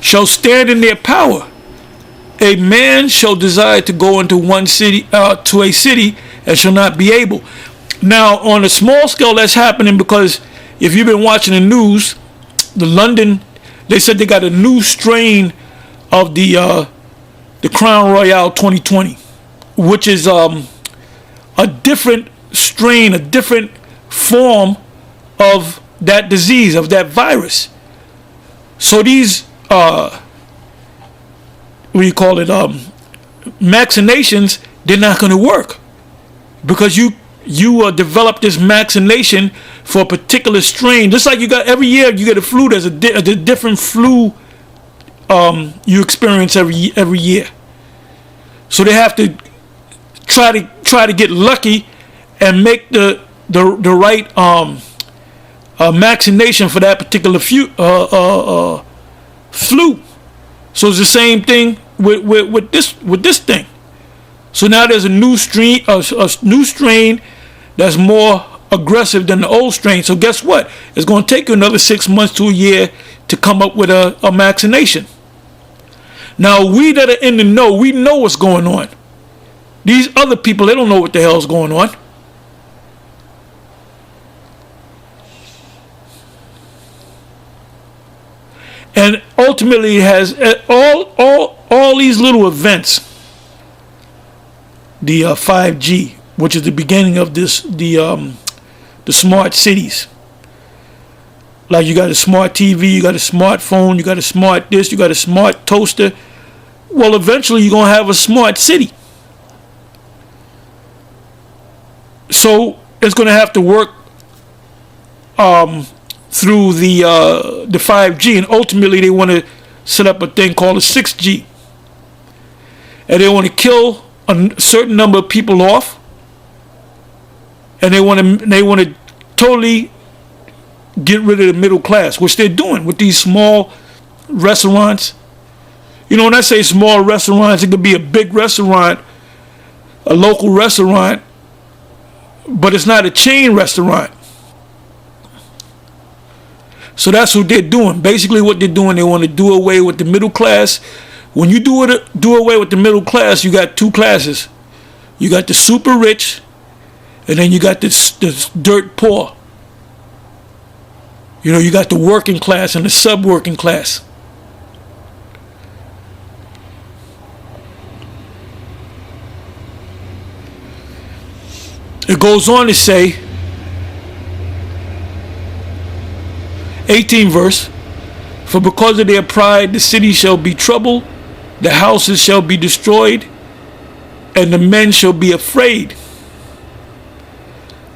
shall stand in their power. A man shall desire to go into one city, to a city, and shall not be able. Now, on a small scale, that's happening because if you've been watching the news, they said they got a new strain of the Crown Royale 2020, which is a different strain, a different form of that disease, of that virus. So these vaccinations, they're not going to work because you develop this vaccination for a particular strain. Just like you got every year, you get a flu. There's a different flu you experience every year. So they have to try to get lucky and make the right vaccination for that particular flu. So it's the same thing with this thing. So now there's a new strain that's more aggressive than the old strain. So guess what? It's going to take you another 6 months to a year to come up with a vaccination. Now we that are in the know, we know what's going on. These other people, they don't know what the hell's going on. And ultimately, it has all these little events. The 5G, which is the beginning of the smart cities. Like you got a smart TV, you got a smartphone, you got a smart this, you got a smart toaster. Well, eventually you're gonna have a smart city. So it's gonna have to work through the 5G, and ultimately they want to set up a thing called a 6G, and they want to kill a certain number of people off, and they want to totally get rid of the middle class, which they're doing with these small restaurants. You know, when I say small restaurants, it could be a big restaurant, a local restaurant, but it's not a chain restaurant. So that's what they're doing. Basically what they're doing, they want to do away with the middle class. When you do away with the middle class, you got two classes. You got the super rich, and then you got this dirt poor. You know, you got the working class and the sub-working class. It goes on to say, 18th verse, for because of their pride the city shall be troubled, the houses shall be destroyed, and the men shall be afraid.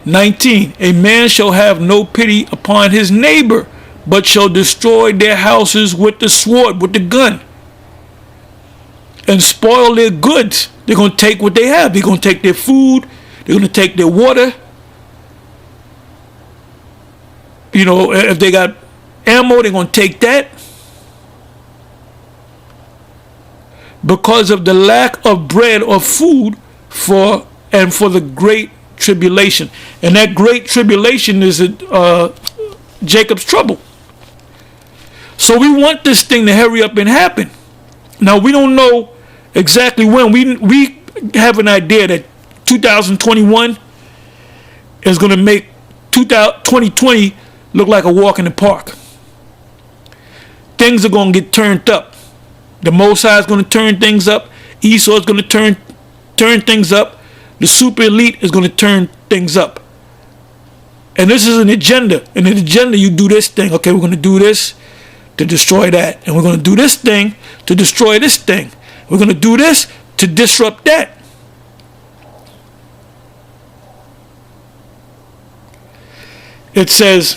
19, a man shall have no pity upon his neighbor, but shall destroy their houses with the sword, with the gun, and spoil their goods. They're going to take what they have. They're going to take their food. They're going to take their water. You know, if they got ammo, they're going to take that. Because of the lack of bread or food for the great tribulation. And that great tribulation is Jacob's trouble. So we want this thing to hurry up and happen. Now we don't know exactly when. We have an idea that 2021 is going to make 2020 look like a walk in the park. Things are going to get turned up. The Most High is going to turn things up. Esau is going to turn things up. The super elite is going to turn things up. And this is an agenda. And in the agenda, you do this thing. Okay, we're going to do this to destroy that. And we're going to do this thing to destroy this thing. We're going to do this to disrupt that. It says,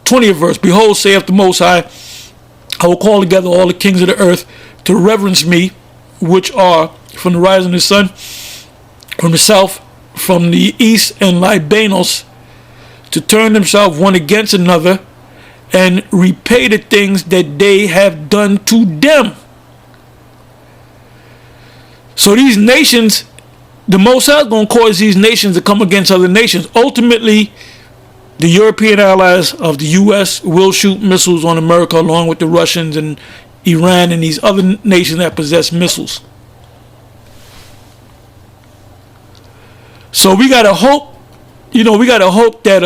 20th verse, behold, saith the Most High, I will call together all the kings of the earth to reverence me, which are from the rising of the sun, from the south, from the east, and Libanos, to turn themselves one against another, and repay the things that they have done to them. So these nations, the Most High is going to cause these nations to come against other nations. Ultimately, The European allies of the U.S. will shoot missiles on America along with the Russians and Iran and these other nations that possess missiles. So we gotta hope, we gotta hope that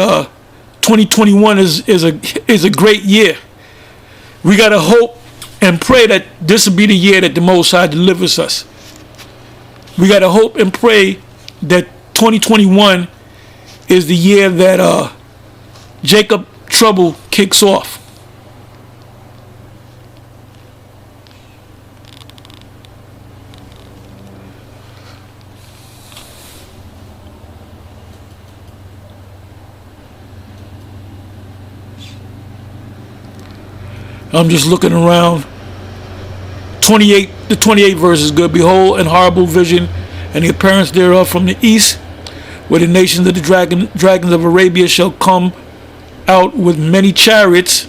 2021 is a great year. We gotta hope and pray that this will be the year that the Most High delivers us. We gotta hope and pray that 2021 is the year that Jacob trouble kicks off. I'm just looking around. The 28th verse is good. Behold, an horrible vision, and the appearance thereof from the east, where the nations of the dragons of Arabia shall come out with many chariots,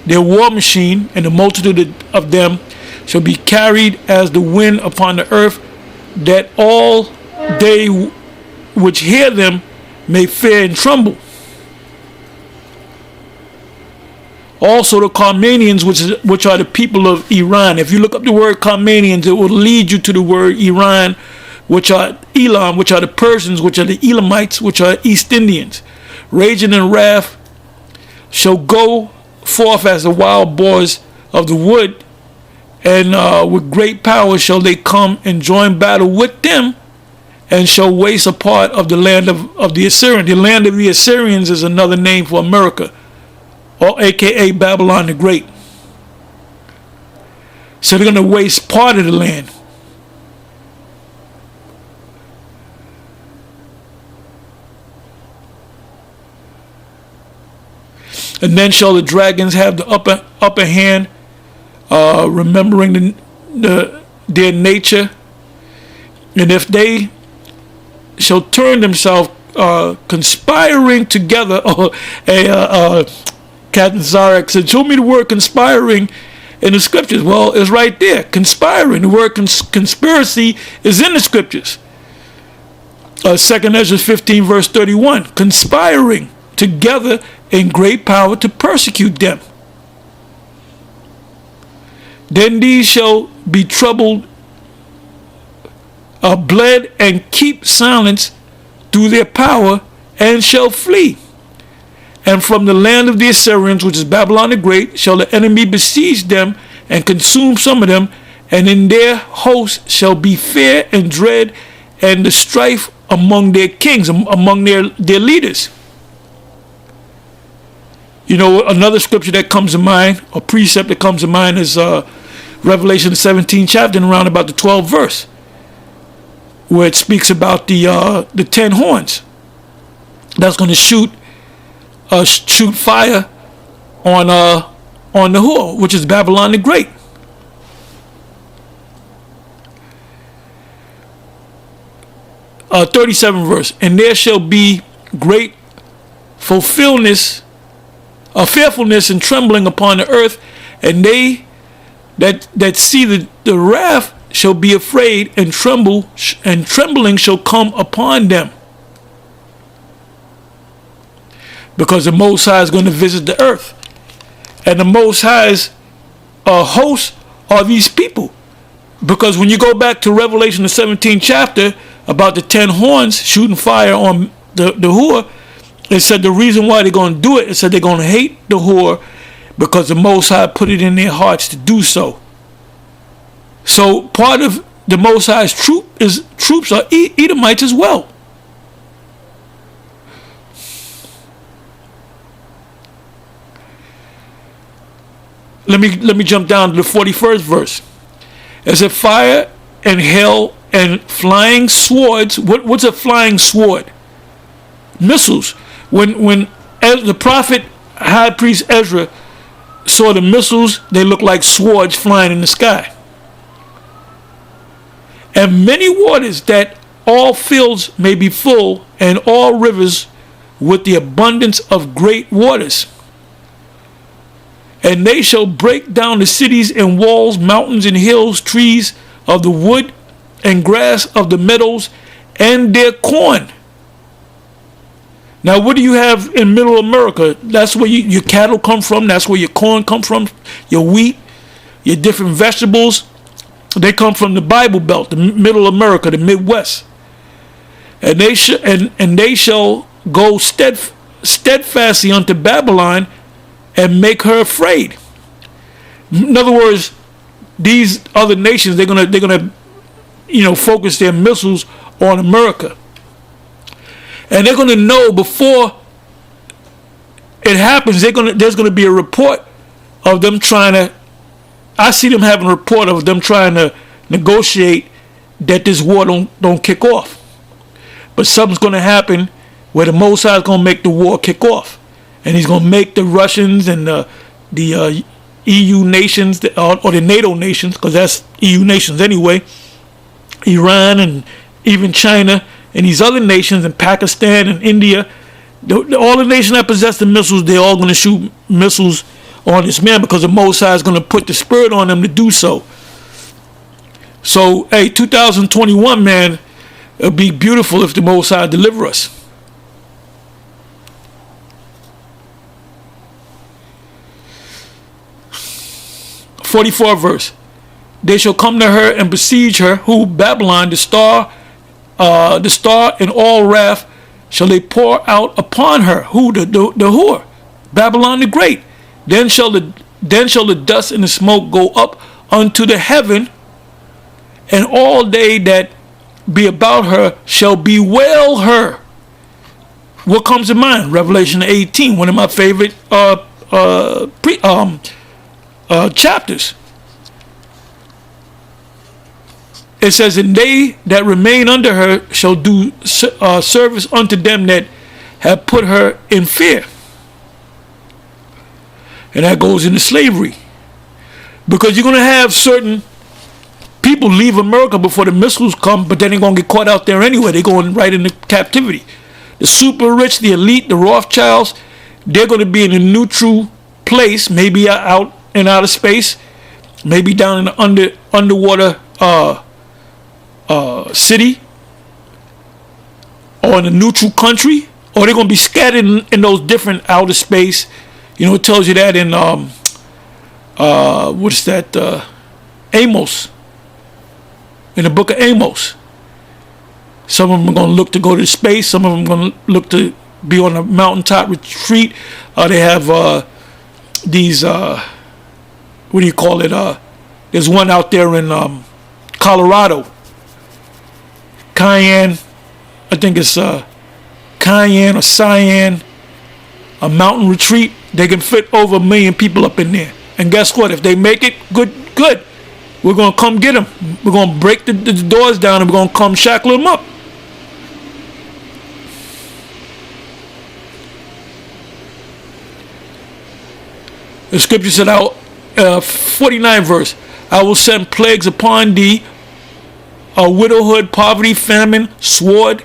their war machine, and the multitude of them shall be carried as the wind upon the earth, that all they which hear them may fear and tremble. Also the Carmanians, which are the people of Iran. If you look up the word Carmanians, it will lead you to the word Iran, which are Elam, which are the Persians, which are the Elamites, which are East Indians. Raging in wrath shall go forth as the wild boars of the wood, and with great power shall they come and join battle with them, and shall waste a part of the land of the Assyrians. The land of the Assyrians is another name for America, or aka Babylon the Great. So they're going to waste part of the land. And then shall the dragons have the upper hand, remembering their nature. And if they shall turn themselves, conspiring together, Captain Zarek said, show me the word conspiring in the scriptures. Well, it's right there. Conspiring. The word conspiracy is in the scriptures. 2 Ezra 15 verse 31. Conspiring together in great power to persecute them. Then these shall be troubled, bled, and keep silence through their power, and shall flee. And from the land of the Assyrians, which is Babylon the Great, shall the enemy besiege them and consume some of them, and in their host shall be fear and dread and the strife among their kings, among their leaders. Another scripture that comes to mind, a precept that comes to mind, is Revelation the 17th chapter and around about the 12th verse, where it speaks about the 10 horns that's going to shoot fire on the whore, which is Babylon the Great. Uh, 37th verse. And there shall be great fearfulness and trembling upon the earth, and they that see the wrath shall be afraid, and trembling shall come upon them. Because the Most High is going to visit the earth. And the Most High's hosts are these people. Because when you go back to Revelation the 17th chapter about the 10 horns shooting fire on the whore, it said the reason why they're going to do it, it said they're going to hate the whore because the Most High put it in their hearts to do so. So part of the Most High's troops are Edomites as well. Let me jump down to the 41st verse. It said fire and hail and flying swords. What's a flying sword? Missiles. When the prophet high priest Ezra saw the missiles, they looked like swords flying in the sky. And many waters, that all fields may be full, and all rivers with the abundance of great waters. And they shall break down the cities and walls, mountains and hills, trees of the wood and grass of the meadows, and their corn. Now, what do you have in Middle America? That's where your cattle come from. That's where your corn come from. Your wheat, your different vegetables. They come from the Bible Belt, the Middle America, the Midwest. And they shall go steadfastly unto Babylon and make her afraid. In other words, these other nations, they're gonna focus their missiles on America. And they're gonna know before it happens, there's gonna be a report of them trying to, I see them having a report of them trying to negotiate that this war don't kick off. But something's gonna happen where the Most High is gonna make the war kick off. And he's gonna make the Russians and the EU nations, or the NATO nations, because that's EU nations anyway, Iran and even China and these other nations, and Pakistan and India, all the nations that possess the missiles, they're all going to shoot missiles on this man, because the Most High is going to put the spirit on them to do so. So, hey, 2021, man, it'll be beautiful if the Most High deliver us. '44 verse. They shall come to her and besiege her, who Babylon, the star in all wrath, shall they pour out upon her, who the whore, Babylon the great. Then shall the dust and the smoke go up unto the heaven, and all they that be about her shall bewail her. What comes to mind? Revelation 18, one of my favorite chapters. It says, and they that remain under her shall do service unto them that have put her in fear. And that goes into slavery. Because you're going to have certain people leave America before the missiles come, but then they're going to get caught out there anyway. They're going right into captivity. The super rich, the elite, the Rothschilds, they're going to be in a neutral place, maybe out in outer space, maybe down in the underwater city, or in a neutral country, or they're going to be scattered in those different outer space. It tells you that in what's that? Amos. In the book of Amos. Some of them are going to look to go to space. Some of them are going to look to be on a mountaintop retreat. They have these, what do you call it? There's one out there in Colorado. Cayenne. I think it's Cayenne or Cyan. A mountain retreat. They can fit over 1 million people up in there. And guess what? If they make it, good. We're going to come get them. We're going to break the doors down and we're going to come shackle them up. The scripture said, 49 verse, I will send plagues upon thee, a widowhood, poverty, famine, sword,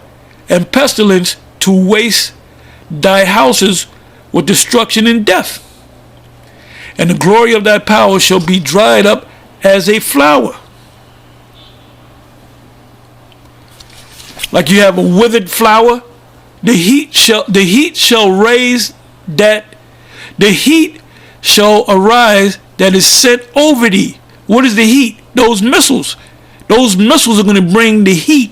and pestilence to waste thy houses with destruction and death. And the glory of thy power shall be dried up as a flower. Like you have a withered flower, the heat shall raise that, the heat shall arise that is sent over thee. What is the heat? Those missiles. Those missiles are going to bring the heat.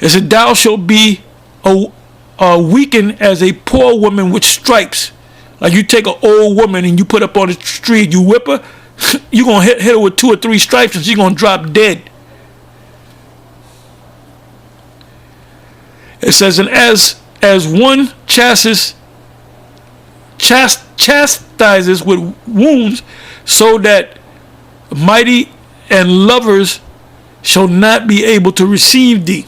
It said, thou shalt be weakened as a poor woman with stripes. Like you take an old woman and you put up on the street, you whip her, you're going to hit her with 2 or 3 stripes and she's going to drop dead. It says, and as one chastises with wounds, so that mighty and lovers shall not be able to receive thee.